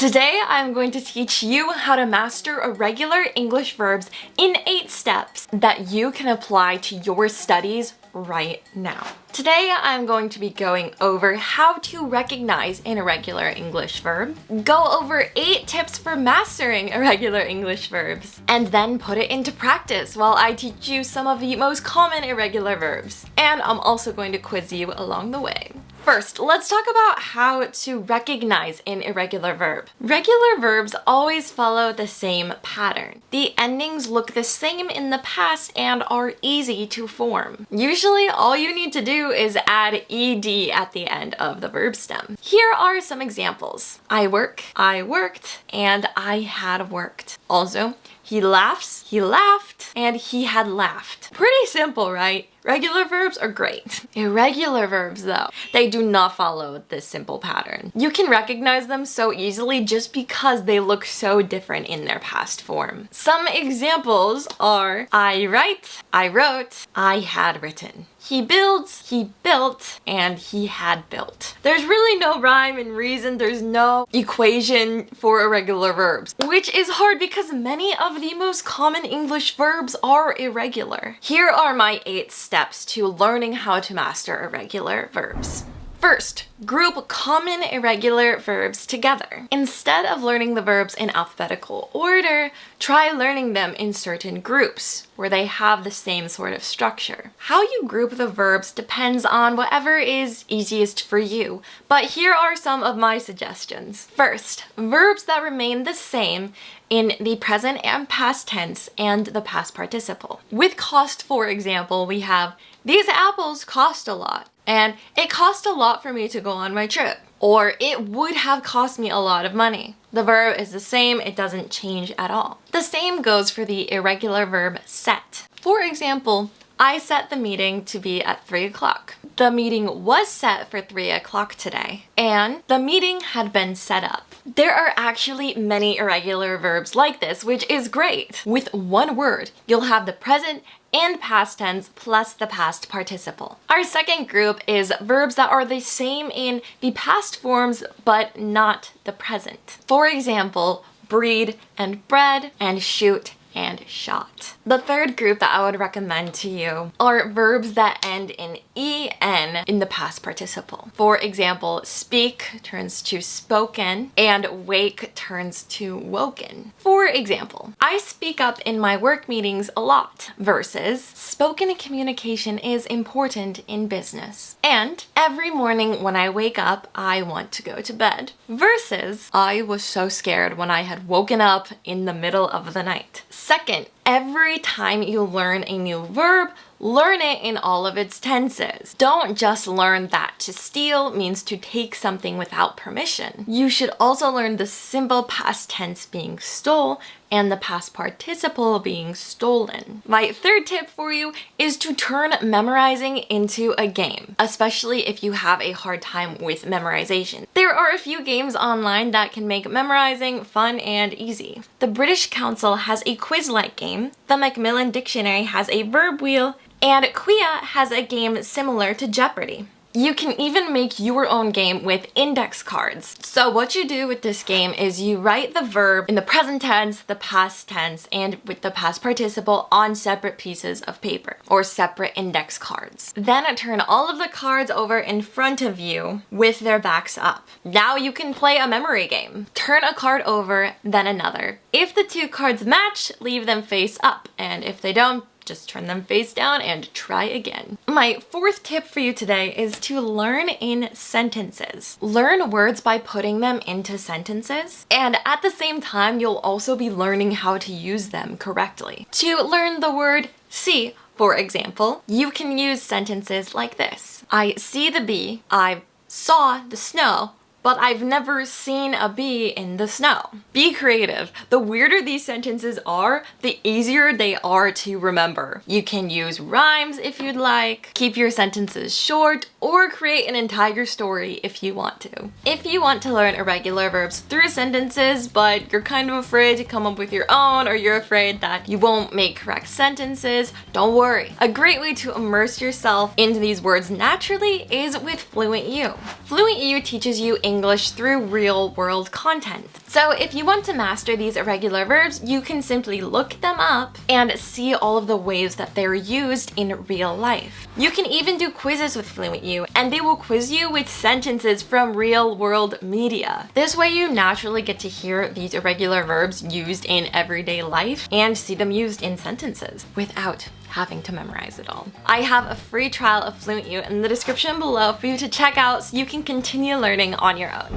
Today I'm going to teach you how to master irregular English verbs in 8 steps that you can apply to your studies right now. Today I'm going to be going over how to recognize an irregular English verb, go over 8 tips for mastering irregular English verbs, and then put it into practice while I teach you some of the most common irregular verbs. And I'm also going to quiz you along the way. First, let's talk about how to recognize an irregular verb. Regular verbs always follow the same pattern. The endings look the same in the past and are easy to form. Usually, all you need to do is add ed at the end of the verb stem. Here are some examples. I work, I worked, and I had worked. Also, he laughs, he laughed, and he had laughed. Pretty simple, right? Regular verbs are great. Irregular verbs, though, they do not follow this simple pattern. You can recognize them so easily just because they look so different in their past form. Some examples are I write, I wrote, I had written. He builds, he built, and he had built. There's really no rhyme and reason, there's no equation for irregular verbs, which is hard because many of the most common English verbs are irregular. Here are my 8 steps to learning how to master irregular verbs. First, group common irregular verbs together. Instead of learning the verbs in alphabetical order, try learning them in certain groups where they have the same sort of structure. How you group the verbs depends on whatever is easiest for you, but here are some of my suggestions. First, verbs that remain the same in the present and past tense and the past participle. With cost, for example, we have these apples cost a lot. And it cost a lot for me to go on my trip. Or it would have cost me a lot of money. The verb is the same, it doesn't change at all. The same goes for the irregular verb set. For example, I set the meeting to be at 3 o'clock. The meeting was set for 3 o'clock today, and the meeting had been set up. There are actually many irregular verbs like this, which is great. With one word, you'll have the present and past tense plus the past participle. Our second group is verbs that are the same in the past forms but not the present. For example, breed and bred and shoot and shot. The third group that I would recommend to you are verbs that end in en in the past participle. For example, speak turns to spoken and wake turns to woken. For example, I speak up in my work meetings a lot versus spoken communication is important in business. And every morning when I wake up, I want to go to bed versus I was so scared when I had woken up in the middle of the night. Second, every time you learn a new verb, learn it in all of its tenses. Don't just learn that to steal means to take something without permission. You should also learn the simple past tense being stole and the past participle being stolen. My third tip for you is to turn memorizing into a game, especially if you have a hard time with memorization. There are a few games online that can make memorizing fun and easy. The British Council has a quiz-like game, the Macmillan Dictionary has a verb wheel, and Quia has a game similar to Jeopardy! You can even make your own game with index cards. So what you do with this game is you write the verb in the present tense, the past tense, and with the past participle on separate pieces of paper or separate index cards. Then turn all of the cards over in front of you with their backs up. Now you can play a memory game. Turn a card over, then another. If the 2 cards match, leave them face up, and if they don't, just turn them face down and try again. My fourth tip for you today is to learn in sentences. Learn words by putting them into sentences, and at the same time, you'll also be learning how to use them correctly. To learn the word see, for example, you can use sentences like this. I see the bee, I saw the snow, but I've never seen a bee in the snow. Be creative. The weirder these sentences are, the easier they are to remember. You can use rhymes if you'd like, keep your sentences short, or create an entire story if you want to. If you want to learn irregular verbs through sentences, but you're kind of afraid to come up with your own, or you're afraid that you won't make correct sentences, don't worry. A great way to immerse yourself into these words naturally is with FluentU. FluentU teaches you English English through real-world content. So if you want to master these irregular verbs, you can simply look them up and see all of the ways that they're used in real life. You can even do quizzes with FluentU, and they will quiz you with sentences from real-world media. This way you naturally get to hear these irregular verbs used in everyday life and see them used in sentences without having to memorize it all. I have a free trial of FluentU in the description below for you to check out so you can continue learning on your own.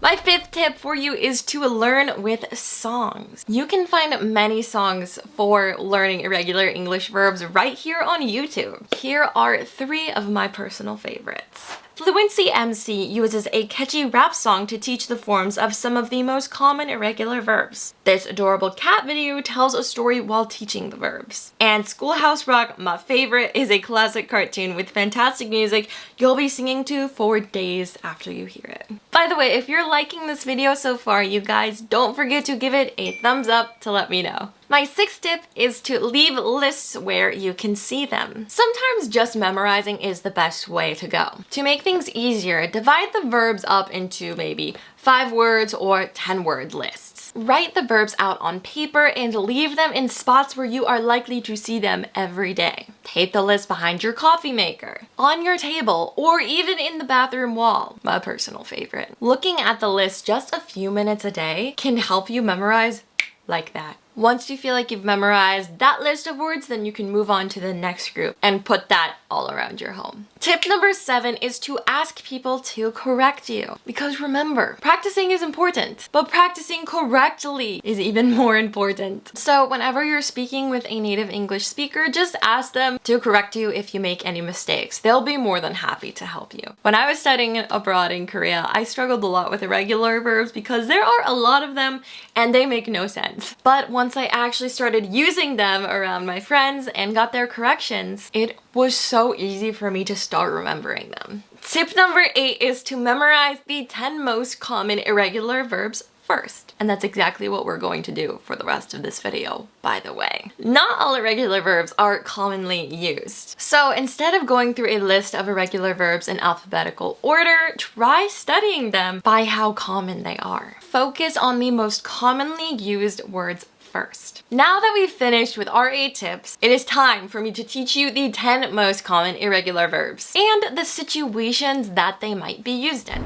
My fifth tip for you is to learn with songs. You can find many songs for learning irregular English verbs right here on YouTube. Here are 3 of my personal favorites. Fluency MC uses a catchy rap song to teach the forms of some of the most common irregular verbs. This adorable cat video tells a story while teaching the verbs. And Schoolhouse Rock, my favorite, is a classic cartoon with fantastic music you'll be singing to for days after you hear it. By the way, if you're liking this video so far, you guys, don't forget to give it a thumbs up to let me know. My 6th tip is to leave lists where you can see them. Sometimes just memorizing is the best way to go. To make things easier, divide the verbs up into maybe 5 words or 10-word lists. Write the verbs out on paper and leave them in spots where you are likely to see them every day. Tape the list behind your coffee maker, on your table, or even in the bathroom wall, my personal favorite. Looking at the list just a few minutes a day can help you memorize like that. Once you feel like you've memorized that list of words, then you can move on to the next group and put that all around your home. Tip number 7 is to ask people to correct you. Because remember, practicing is important, but practicing correctly is even more important. So whenever you're speaking with a native English speaker, just ask them to correct you if you make any mistakes. They'll be more than happy to help you. When I was studying abroad in Korea, I struggled a lot with irregular verbs because there are a lot of them and they make no sense. But once I actually started using them around my friends and got their corrections, it was so easy for me to start remembering them. Tip number 8 is to memorize the 10 most common irregular verbs first. And that's exactly what we're going to do for the rest of this video, by the way. Not all irregular verbs are commonly used. So instead of going through a list of irregular verbs in alphabetical order, try studying them by how common they are. Focus on the most commonly used words first. Now that we've finished with our 8 tips, it is time for me to teach you the 10 most common irregular verbs and the situations that they might be used in.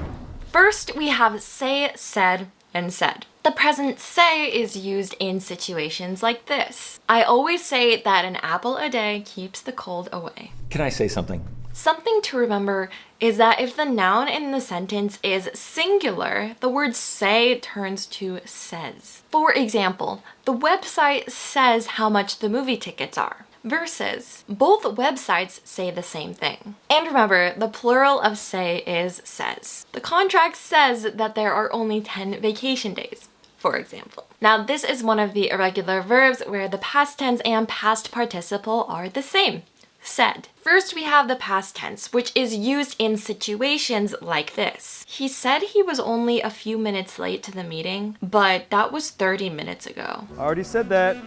First, we have say, said, and said. The present say is used in situations like this. I always say that an apple a day keeps the cold away. Can I say something? Something to remember is that if the noun in the sentence is singular, the word say turns to says. For example, the website says how much the movie tickets are. Versus, both websites say the same thing. And remember, the plural of say is says. The contract says that there are only 10 vacation days, for example. Now, this is one of the irregular verbs where the past tense and past participle are the same. Said. First, we have the past tense, which is used in situations like this. He said he was only a few minutes late to the meeting, but that was 30 minutes ago. I already said that.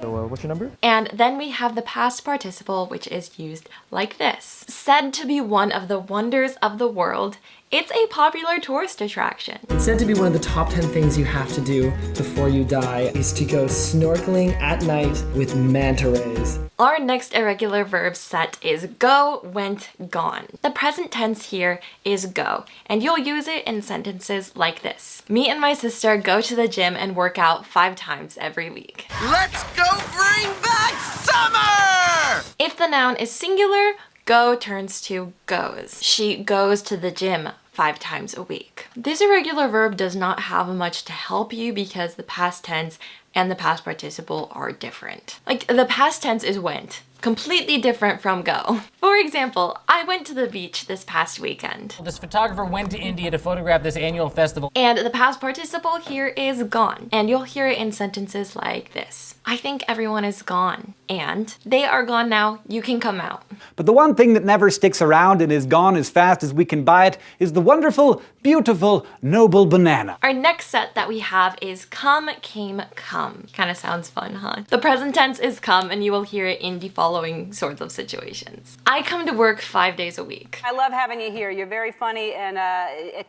So, what's your number? And then we have the past participle, which is used like this. Said to be one of the wonders of the world, it's a popular tourist attraction. It's said to be one of the top 10 things you have to do before you die is to go snorkeling at night with manta rays. Our next irregular verb set is go, went, gone. The present tense here is go, and you'll use it in sentences like this. Me and my sister go to the gym and work out 5 times every week. Let's go bring back summer! If the noun is singular, go turns to goes. She goes to the gym 5 times a week. This irregular verb does not have much to help you because the past tense and the past participle are different. Like, the past tense is went. Completely different from go. For example, I went to the beach this past weekend. This photographer went to India to photograph this annual festival. And the past participle here is gone. And you'll hear it in sentences like this. I think everyone is gone. And they are gone now, you can come out. But the one thing that never sticks around and is gone as fast as we can buy it is the wonderful, beautiful, noble banana. Our next set that we have is come, came, come. Kind of sounds fun, huh? The present tense is come, and you will hear it in default following sorts of situations. I come to work 5 days a week. I love having you here. You're very funny, and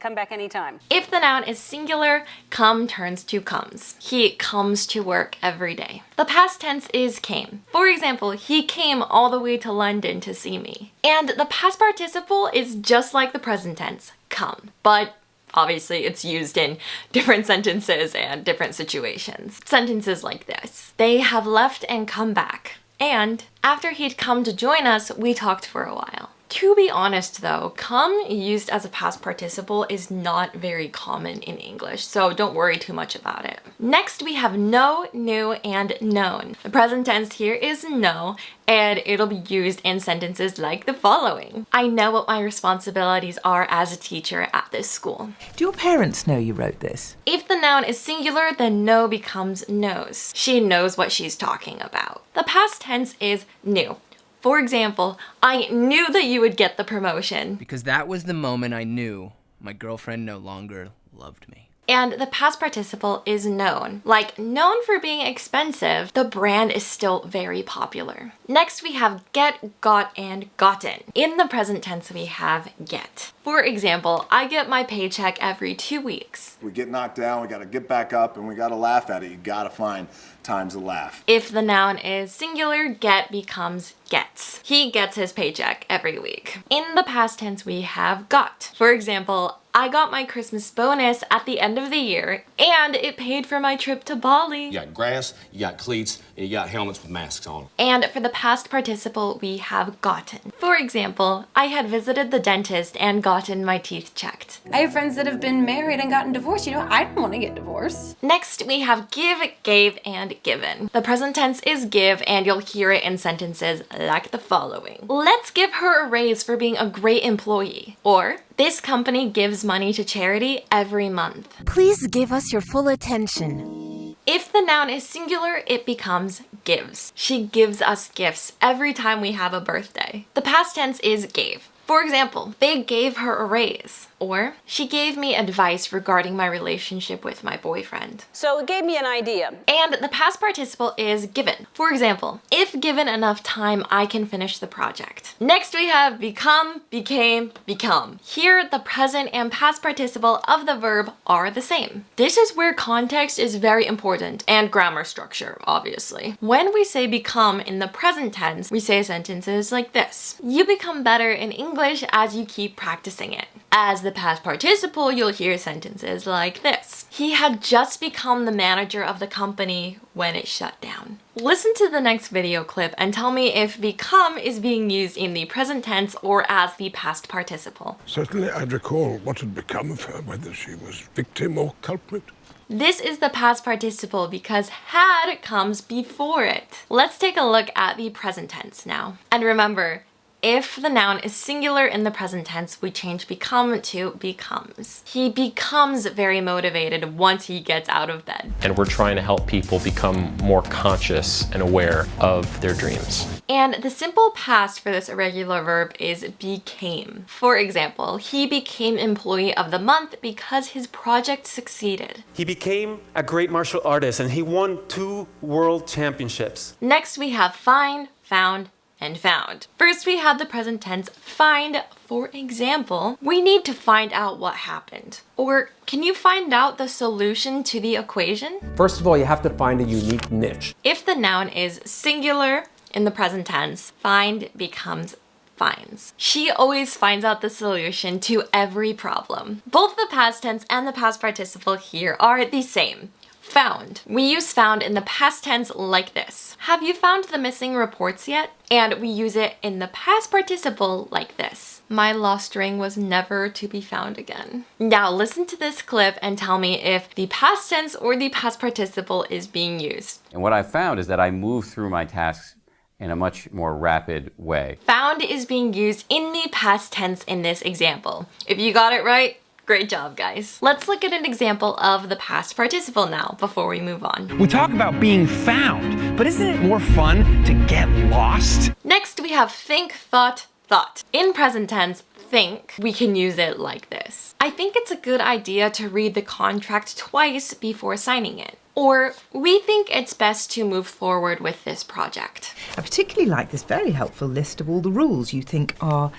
come back anytime. If the noun is singular, come turns to comes. He comes to work every day. The past tense is came. For example, he came all the way to London to see me. And the past participle is just like the present tense, come, but obviously it's used in different sentences and different situations. Sentences like this: they have left and come back. And after he'd come to join us, we talked for a while. To be honest though, come used as a past participle is not very common in English, so don't worry too much about it. Next we have know, knew, and known. The present tense here is know, and it'll be used in sentences like the following. I know what my responsibilities are as a teacher at this school. Do your parents know you wrote this? If the noun is singular, then know becomes knows. She knows what she's talking about. The past tense is knew. For example, I knew that you would get the promotion. Because that was the moment I knew my girlfriend no longer loved me. And the past participle is known. Like, known for being expensive, the brand is still very popular. Next we have get, got, and gotten. In the present tense we have get. For example, I get my paycheck every 2 weeks. We get knocked down, we gotta get back up, and we gotta laugh at it. You gotta find times to laugh. If the noun is singular, get becomes gets. He gets his paycheck every week. In the past tense we have got. For example, I got my Christmas bonus at the end of the year, and it paid for my trip to Bali. You got grass, you got cleats, and you got helmets with masks on. And for the past participle, we have gotten. For example, I had visited the dentist and gotten my teeth checked. I have friends that have been married and gotten divorced. You know, I don't want to get divorced. Next, we have give, gave, and given. The present tense is give, and you'll hear it in sentences like the following. Let's give her a raise for being a great employee. Or, this company gives money to charity every month. Please give us your full attention. If the noun is singular, it becomes gives. She gives us gifts every time we have a birthday. The past tense is gave. For example, they gave her a raise. Or, she gave me advice regarding my relationship with my boyfriend. So it gave me an idea. And the past participle is given. For example, if given enough time, I can finish the project. Next we have become, became, become. Here, the present and past participle of the verb are the same. This is where context is very important, and grammar structure, obviously. When we say become in the present tense, we say sentences like this. You become better in English as you keep practicing it. As the past participle, you'll hear sentences like this. He had just become the manager of the company when it shut down. Listen to the next video clip and tell me if become is being used in the present tense or as the past participle. Certainly I'd recall what had become of her, whether she was victim or culprit. This is the past participle because had comes before it. Let's take a look at the present tense now. And remember, if the noun is singular in the present tense, we change become to becomes. He becomes very motivated once he gets out of bed. And we're trying to help people become more conscious and aware of their dreams. And the simple past for this irregular verb is became. For example, he became employee of the month because his project succeeded. He became a great martial artist and he won 2 world championships. Next we have find, found, and found. First we have the present tense find. For example, we need to find out what happened. Or, can you find out the solution to the equation? First of all, you have to find a unique niche. If the noun is singular in the present tense, find becomes finds. She always finds out the solution to every problem. Both the past tense and the past participle here are the same. Found. We use found in the past tense like this. Have you found the missing reports yet? And we use it in the past participle like this. My lost ring was never to be found again. Now listen to this clip and tell me if the past tense or the past participle is being used. And what I found is that I move through my tasks in a much more rapid way. Found is being used in the past tense in this example. If you got it right, great job, guys. Let's look at an example of the past participle now before we move on. We talk about being found, but isn't it more fun to get lost? Next, we have think, thought, thought. In present tense, think, we can use it like this. I think it's a good idea to read the contract twice before signing it. Or, we think it's best to move forward with this project. I particularly like this very helpful list of all the rules you think are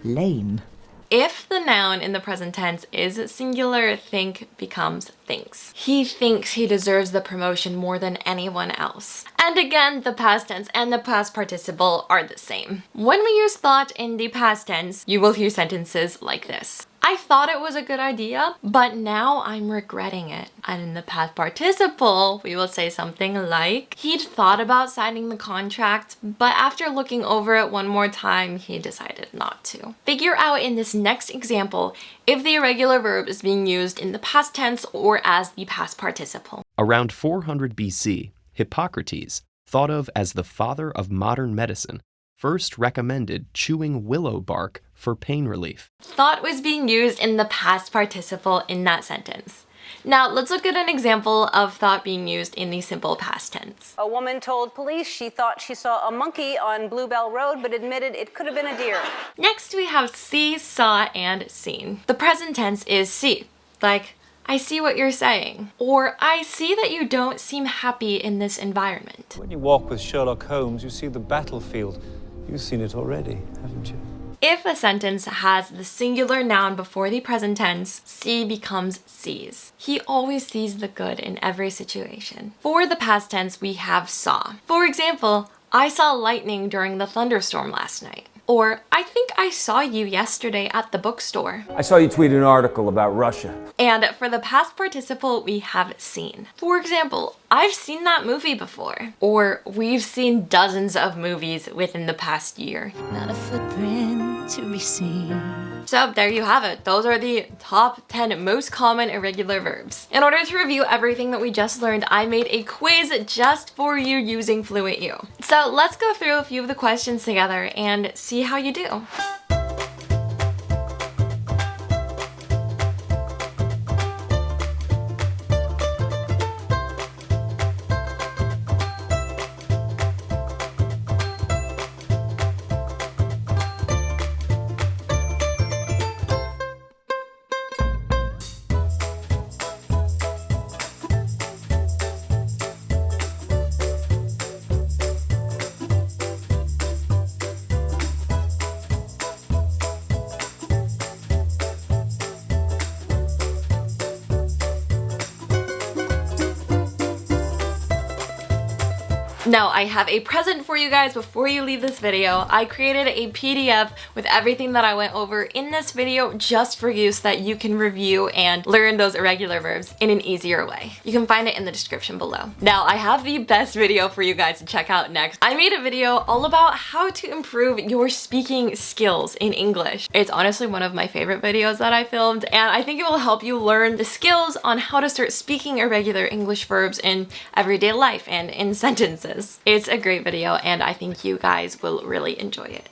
lame. If the noun in the present tense is singular, think becomes thinks. He thinks he deserves the promotion more than anyone else. And again, the past tense and the past participle are the same. When we use thought in the past tense, you will hear sentences like this. I thought it was a good idea, but now I'm regretting it. And in the past participle, we will say something like, he'd thought about signing the contract, but after looking over it one more time, he decided not to. Figure out in this next example if the irregular verb is being used in the past tense or as the past participle. Around 400 BC, Hippocrates, thought of as the father of modern medicine, first recommended chewing willow bark for pain relief. Thought was being used in the past participle in that sentence. Now let's look at an example of thought being used in the simple past tense. A woman told police she thought she saw a monkey on Bluebell Road, but admitted it could have been a deer. Next we have see, saw, and seen. The present tense is see, like, I see what you're saying. Or, I see that you don't seem happy in this environment. When you walk with Sherlock Holmes, you see the battlefield. You've seen it already, haven't you? If a sentence has the singular noun before the present tense, see becomes sees. He always sees the good in every situation. For the past tense, we have saw. For example, I saw lightning during the thunderstorm last night. Or, I think I saw you yesterday at the bookstore. I saw you tweet an article about Russia. And for the past participle, we have seen. For example, I've seen that movie before. Or, we've seen dozens of movies within the past year. Not a footprint to be seen. So there you have it. Those are the top 10 most common irregular verbs. In order to review everything that we just learned, I made a quiz just for you using FluentU. So let's go through a few of the questions together and see how you do. Now, I have a present for you guys before you leave this video. I created a PDF with everything that I went over in this video just for you so that you can review and learn those irregular verbs in an easier way. You can find it in the description below. Now, I have the best video for you guys to check out next. I made a video all about how to improve your speaking skills in English. It's honestly one of my favorite videos that I filmed, and I think it will help you learn the skills on how to start speaking irregular English verbs in everyday life and in sentences. It's a great video and I think you guys will really enjoy it.